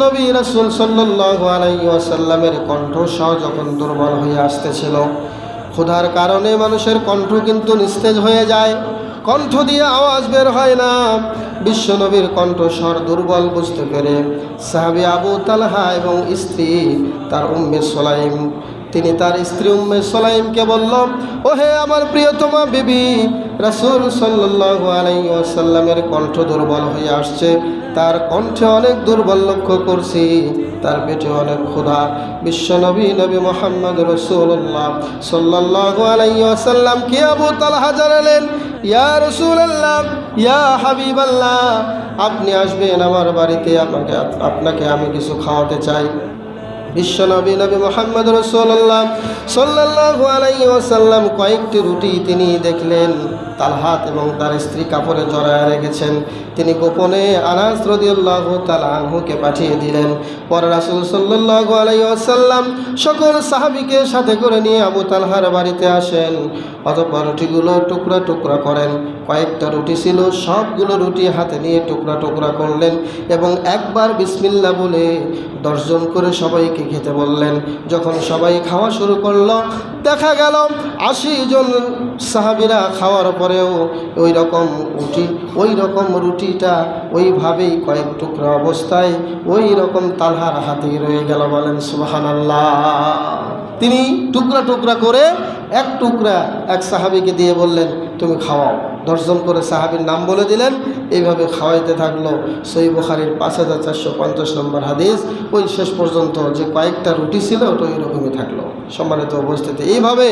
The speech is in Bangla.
নবী রাসূল সাল্লাল্লাহু আলাইহি ওয়াসাল্লামের কণ্ঠস্বর যখন দুর্বল হয়ে আসতেছিল, ক্ষুধার কারণে মানুষের কণ্ঠ কিন্তু নিস্তেজ হয়ে যায়, কণ্ঠ দিয়ে আওয়াজ বের হয় না। বিশ্বনবীর কণ্ঠস্বর দুর্বল বুঝতে পেরে সাহাবী আবু তালহা এবং স্ত্রী তার উম্মে সুলাইম, তিনি তার স্ত্রী উম্মে সুলাইমকে বলল, ওহে আমার প্রিয়তমা বিবি, রাসূল সাল্লাল্লাহু আলাইহি ওয়াসাল্লামের কণ্ঠ দুর্বল হয়ে আসছে, তার কণ্ঠে অনেক দুর্বল লক্ষ্য করছি, তার পেটে অনেক ক্ষুধা। বিশ্বনবী নবী মুহাম্মদ রাসূলুল্লাহ সাল্লাল্লাহু আলাইহি ওয়াসাল্লাম কে আবু তালহা জানালেন, ইয়া রাসূলুল্লাহ, ইয়া হাবিবাল্লাহ, আপনি আসবেন আমার বাড়িতে, আপনাকে আমি কিছু খাওয়াতে চাই। বিশ্বনবী নবী মুহাম্মদ রাসূলুল্লাহ সাল্লাল্লাহু আলাইহি ওয়াসাল্লাম কয়েকটি রুটি তিনি দেখলেন তালহাত এবং তার স্ত্রী কাপড়ে জড়ায় রেখেছেন। তিনি গোপনে আনাস রাদিয়াল্লাহু তাআলা আনহুকে পাঠিয়ে দিলেন। পরে রাসূল সাল্লাল্লাহু আলাইহি ওয়াসাল্লাম সকল সাহাবীকে সাথে করে নিয়ে আবু তালহার বাড়িতে আসেন। অতঃপর রুটিগুলো টুকরা টুকরা করেন। কয়েকটা রুটি ছিল, সবগুলো রুটি হাতে নিয়ে টুকরা টুকরা করলেন এবং একবার বিসমিল্লাহ বলে 10 জন করে সবাইকে খেতে বললেন। যখন সবাই খাওয়া শুরু করলো, দেখা গেল 80 জন সাহাবীরা খাওয়ার পরেও ওই রকম রুটিটা ওইভাবেই কয়েক টুকরা অবস্থায় ওই রকম তালহার হাতেই রয়ে গেল। বলেন সুবহানাল্লাহ। তিনি টুকরা টুকরা করে এক টুকরা এক সাহাবীকে দিয়ে বললেন, তুমি খাওয়াও। 10 জন করে সাহাবীর নাম বলে দিলেন, এইভাবে খাওয়াইতে থাকলো। সহিহ বুখারীর 5450 নম্বর হাদিস। ওই শেষ পর্যন্ত যে কয়েকটা রুটি ছিল ওটা ওই রকমই থাকলো। সম্মানিত উপস্থিতি, এইভাবে